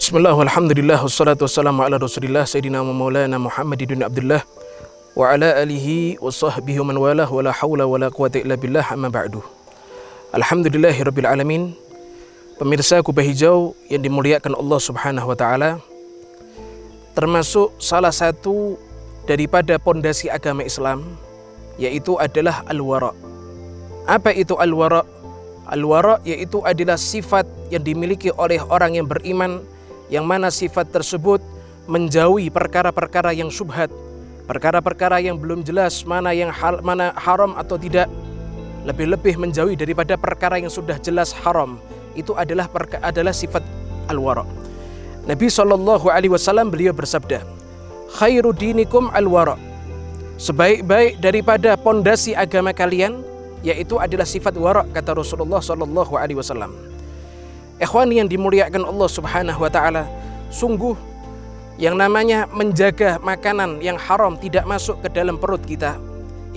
Bismillah, walhamdulillah, wassalatu wassalamu ala rasulillah Sayyidina wa maulana Muhammadin Abdullah wa ala alihi wa sahbihi wa man walah wa la hawla wa la quwata illa billah amma ba'du. Alhamdulillahi rabbil alamin. Pemirsa Kubah Hijau yang dimuliakan Allah subhanahu wa ta'ala, termasuk salah satu daripada pondasi agama Islam yaitu adalah al-wara'. Apa itu al-wara'? Al-wara' yaitu adalah sifat yang dimiliki oleh orang yang beriman, yang mana sifat tersebut menjauhi perkara-perkara yang syubhat, perkara-perkara yang belum jelas mana yang mana haram atau tidak, lebih-lebih menjauhi daripada perkara yang sudah jelas haram. Itu adalah sifat al-wara'. Nabi SAW beliau bersabda, khairu dinikum al-wara', sebaik-baik daripada pondasi agama kalian yaitu adalah sifat wara', kata Rasulullah SAW. Ikhwan yang dimuliakan Allah subhanahu wa ta'ala, sungguh yang namanya menjaga makanan yang haram tidak masuk ke dalam perut kita,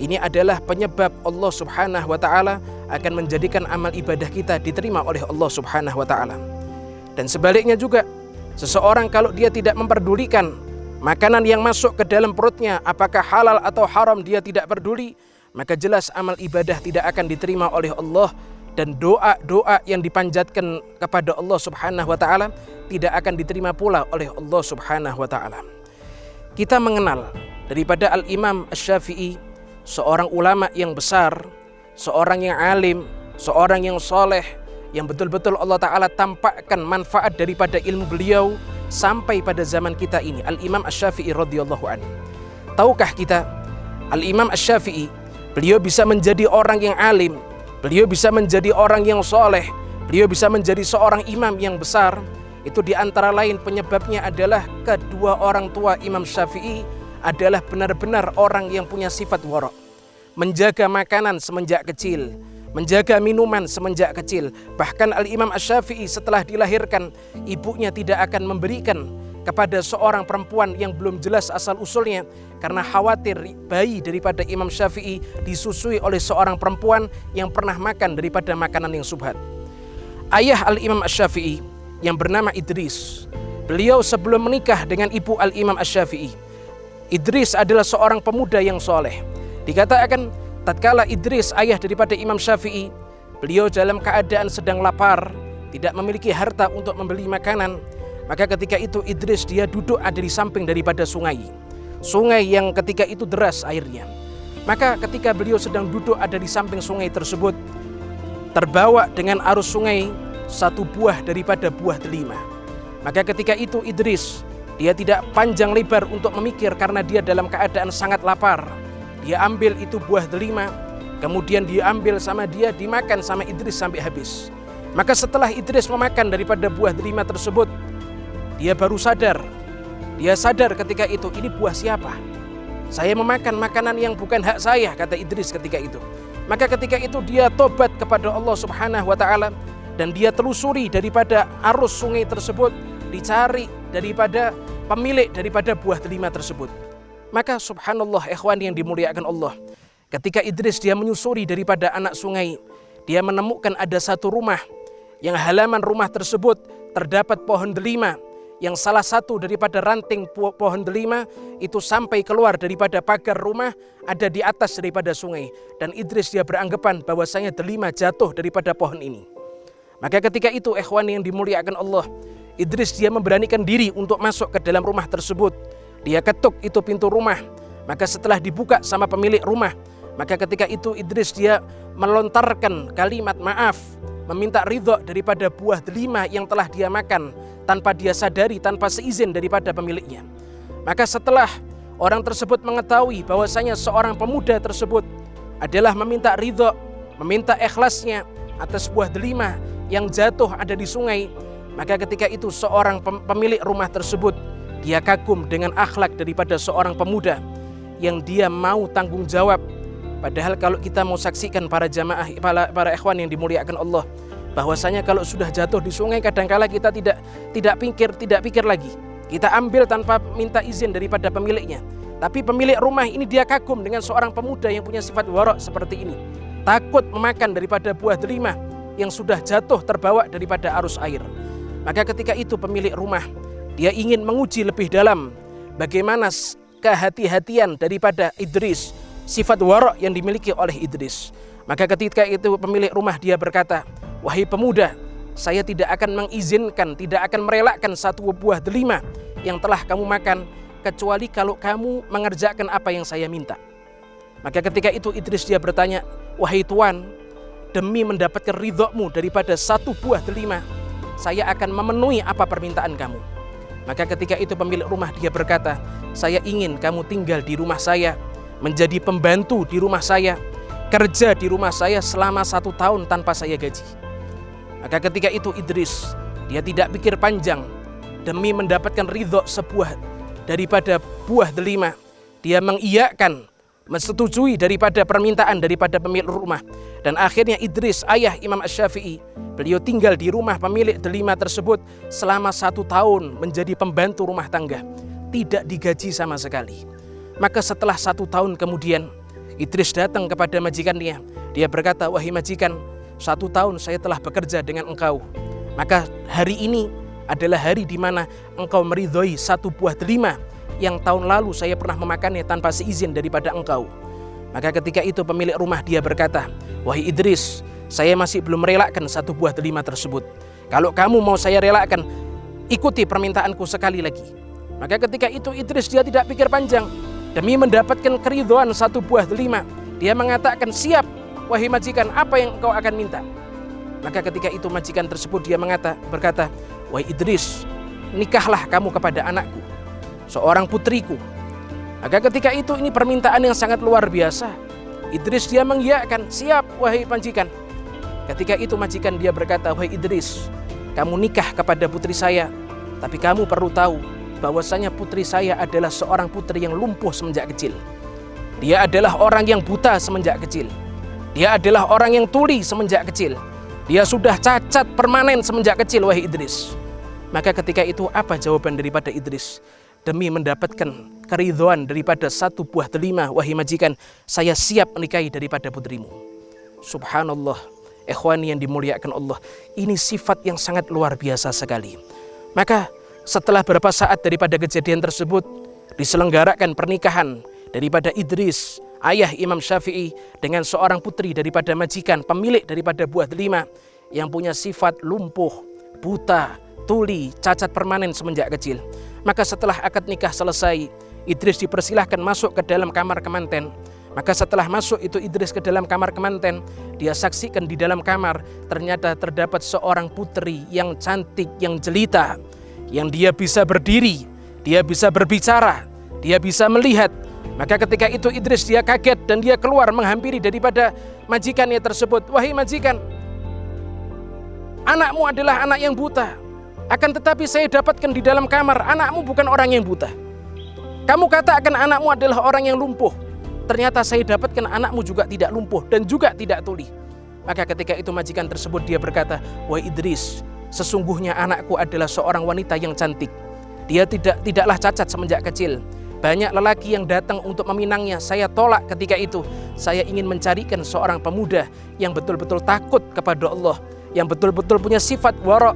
ini adalah penyebab Allah subhanahu wa ta'ala akan menjadikan amal ibadah kita diterima oleh Allah subhanahu wa ta'ala. Dan sebaliknya juga, seseorang kalau dia tidak memperdulikan makanan yang masuk ke dalam perutnya apakah halal atau haram, dia tidak peduli, maka jelas amal ibadah tidak akan diterima oleh Allah, dan doa-doa yang dipanjatkan kepada Allah subhanahu wa ta'ala tidak akan diterima pula oleh Allah subhanahu wa ta'ala. Kita mengenal daripada Al-Imam Asy-Syafi'i, seorang ulama yang besar, seorang yang alim, seorang yang soleh, yang betul-betul Allah ta'ala tampakkan manfaat daripada ilmu beliau sampai pada zaman kita ini, Al-Imam Asy-Syafi'i radhiyallahu anhu. Tahukah kita, Al-Imam Asy-Syafi'i beliau bisa menjadi orang yang alim, beliau bisa menjadi orang yang soleh, beliau bisa menjadi seorang imam yang besar. Itu diantara lain penyebabnya adalah kedua orang tua Imam Syafi'i adalah benar-benar orang yang punya sifat wara', menjaga makanan semenjak kecil, menjaga minuman semenjak kecil. Bahkan Al-Imam Asy-Syafi'i setelah dilahirkan, ibunya tidak akan memberikan kepada seorang perempuan yang belum jelas asal-usulnya, karena khawatir bayi daripada Imam Syafi'i disusui oleh seorang perempuan yang pernah makan daripada makanan yang subhat. Ayah Al-Imam Asy-Syafi'i yang bernama Idris, beliau sebelum menikah dengan ibu Al-Imam Asy-Syafi'i, Idris adalah seorang pemuda yang soleh. Dikatakan tatkala Idris ayah daripada Imam Syafi'i, beliau dalam keadaan sedang lapar, tidak memiliki harta untuk membeli makanan, maka ketika itu Idris dia duduk ada di samping daripada sungai yang ketika itu deras airnya. Maka ketika beliau sedang duduk ada di samping sungai tersebut, terbawa dengan arus sungai satu buah daripada buah delima. Maka ketika itu Idris dia tidak panjang lebar untuk memikir, karena dia dalam keadaan sangat lapar. Dia ambil itu buah delima, kemudian dia ambil sama dia, dimakan sama Idris sampai habis. Maka setelah Idris memakan daripada buah delima tersebut, dia baru sadar. Dia sadar ketika itu, ini buah siapa? Saya memakan makanan yang bukan hak saya, kata Idris ketika itu. Maka ketika itu dia tobat kepada Allah subhanahu wa ta'ala, dan dia telusuri daripada arus sungai tersebut, dicari daripada pemilik daripada buah delima tersebut. Maka subhanallah ikhwan yang dimuliakan Allah, ketika Idris dia menyusuri daripada anak sungai, dia menemukan ada satu rumah, yang halaman rumah tersebut terdapat pohon delima, yang salah satu daripada ranting pohon delima itu sampai keluar daripada pagar rumah, ada di atas daripada sungai. Dan Idris dia beranggapan bahwasanya delima jatuh daripada pohon ini. Maka ketika itu ikhwan yang dimuliakan Allah, Idris dia memberanikan diri untuk masuk ke dalam rumah tersebut. Dia ketuk itu pintu rumah, maka setelah dibuka sama pemilik rumah, maka ketika itu Idris dia melontarkan kalimat maaf, meminta ridho daripada buah delima yang telah dia makan tanpa dia sadari, tanpa seizin daripada pemiliknya. Maka setelah orang tersebut mengetahui bahwasanya seorang pemuda tersebut adalah meminta ridho, meminta ikhlasnya atas buah delima yang jatuh ada di sungai, maka ketika itu seorang pemilik rumah tersebut dia kagum dengan akhlak daripada seorang pemuda yang dia mau tanggung jawab. Padahal kalau kita mau saksikan para jamaah, para ikhwan yang dimuliakan Allah, bahwasanya kalau sudah jatuh di sungai kadangkala kita tidak pikir lagi. Kita ambil tanpa minta izin daripada pemiliknya. Tapi pemilik rumah ini dia kagum dengan seorang pemuda yang punya sifat wara' seperti ini. Takut memakan daripada buah delima yang sudah jatuh terbawa daripada arus air. Maka ketika itu pemilik rumah, dia ingin menguji lebih dalam bagaimana kehati-hatian daripada Idris, sifat wara' yang dimiliki oleh Idris. Maka ketika itu pemilik rumah dia berkata, wahai pemuda, saya tidak akan mengizinkan, tidak akan merelakan satu buah delima yang telah kamu makan, kecuali kalau kamu mengerjakan apa yang saya minta. Maka ketika itu Idris dia bertanya, wahai tuan, demi mendapatkan ridhomu daripada satu buah delima, saya akan memenuhi apa permintaan kamu. Maka ketika itu pemilik rumah dia berkata, saya ingin kamu tinggal di rumah saya, menjadi pembantu di rumah saya, kerja di rumah saya selama 1 tahun tanpa saya gaji. Maka ketika itu Idris, dia tidak pikir panjang, demi mendapatkan ridho sebuah daripada buah delima, dia mengiyakan, menyetujui daripada permintaan daripada pemilik rumah. Dan akhirnya Idris, ayah Imam Asy-Syafi'i, beliau tinggal di rumah pemilik delima tersebut selama 1 tahun menjadi pembantu rumah tangga, tidak digaji sama sekali. Maka setelah 1 tahun kemudian, Idris datang kepada majikannya. Dia berkata, wahai majikan, 1 tahun saya telah bekerja dengan engkau. Maka hari ini adalah hari di mana engkau meridhoi 1 buah delima yang tahun lalu saya pernah memakannya tanpa seizin daripada engkau. Maka ketika itu pemilik rumah dia berkata, wahai Idris, saya masih belum merelakan 1 buah delima tersebut. Kalau kamu mau saya relakan, ikuti permintaanku sekali lagi. Maka ketika itu Idris dia tidak pikir panjang, demi mendapatkan keridhaan 1 buah delima, dia mengatakan, siap wahai majikan, apa yang engkau akan minta? Maka ketika itu majikan tersebut dia berkata, wahai Idris, nikahlah kamu kepada anakku, seorang putriku. Maka ketika itu ini permintaan yang sangat luar biasa. Idris dia mengiyakan, siap wahai majikan. Ketika itu majikan dia berkata, wahai Idris, kamu nikah kepada putri saya, tapi kamu perlu tahu bahwasanya putri saya adalah seorang putri yang lumpuh semenjak kecil. Dia adalah orang yang buta semenjak kecil. Dia adalah orang yang tuli semenjak kecil. Dia sudah cacat permanen semenjak kecil wahai Idris. Maka ketika itu apa jawaban daripada Idris? Demi mendapatkan keridhaan daripada 1 buah delima, wahai majikan, saya siap menikahi daripada putrimu. Subhanallah, ikhwani yang dimuliakan Allah, ini sifat yang sangat luar biasa sekali. Maka setelah beberapa saat daripada kejadian tersebut, diselenggarakan pernikahan daripada Idris, ayah Imam Syafi'i, dengan seorang putri daripada majikan, pemilik daripada buah delima, yang punya sifat lumpuh, buta, tuli, cacat permanen semenjak kecil. Maka setelah akad nikah selesai, Idris dipersilahkan masuk ke dalam kamar kemanten. Maka setelah masuk itu Idris ke dalam kamar kemanten, dia saksikan di dalam kamar ternyata terdapat seorang putri yang cantik, yang jelita, yang dia bisa berdiri, dia bisa berbicara, dia bisa melihat. Maka ketika itu Idris dia kaget dan dia keluar menghampiri daripada majikannya tersebut. Wahai majikan, anakmu adalah anak yang buta, akan tetapi saya dapatkan di dalam kamar anakmu bukan orang yang buta. Kamu katakan anakmu adalah orang yang lumpuh, ternyata saya dapatkan anakmu juga tidak lumpuh dan juga tidak tuli. Maka ketika itu majikan tersebut dia berkata, wahai Idris, sesungguhnya anakku adalah seorang wanita yang cantik. Dia tidaklah cacat semenjak kecil. Banyak lelaki yang datang untuk meminangnya, saya tolak ketika itu. Saya ingin mencarikan seorang pemuda yang betul-betul takut kepada Allah, yang betul-betul punya sifat wara',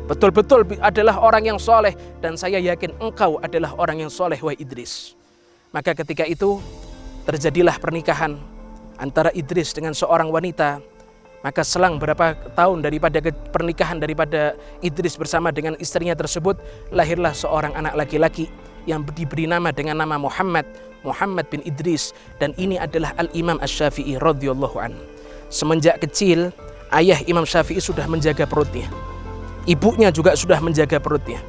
betul-betul adalah orang yang soleh, dan saya yakin engkau adalah orang yang soleh wahai Idris. Maka ketika itu terjadilah pernikahan antara Idris dengan seorang wanita. Maka selang berapa tahun daripada pernikahan daripada Idris bersama dengan istrinya tersebut, lahirlah seorang anak laki-laki yang diberi nama dengan nama Muhammad bin Idris, dan ini adalah Al-Imam Asy-Syafi'i radhiyallahu an. Semenjak kecil ayah Imam Syafi'i sudah menjaga perutnya, ibunya juga sudah menjaga perutnya.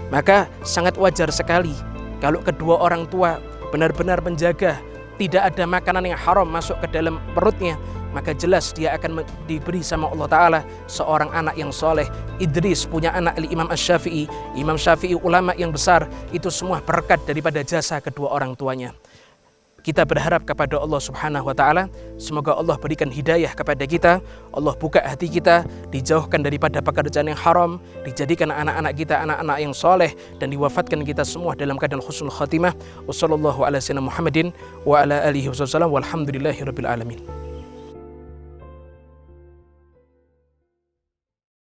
Maka sangat wajar sekali kalau kedua orang tua benar-benar menjaga tidak ada makanan yang haram masuk ke dalam perutnya, maka jelas dia akan diberi sama Allah Ta'ala seorang anak yang soleh. Idris punya anak Imam Asy-Syafi'i, Imam Syafi'i ulama yang besar, itu semua berkat daripada jasa kedua orang tuanya. Kita berharap kepada Allah Subhanahu wa Ta'ala, semoga Allah berikan hidayah kepada kita, Allah buka hati kita, dijauhkan daripada pekerjaan yang haram, dijadikan anak-anak kita anak-anak yang soleh, dan diwafatkan kita semua dalam keadaan husnul khatimah. Wassallallahu ala sayyidina Muhammadin wa ala alihi wasallam, walhamdulillahi rabbil alamin.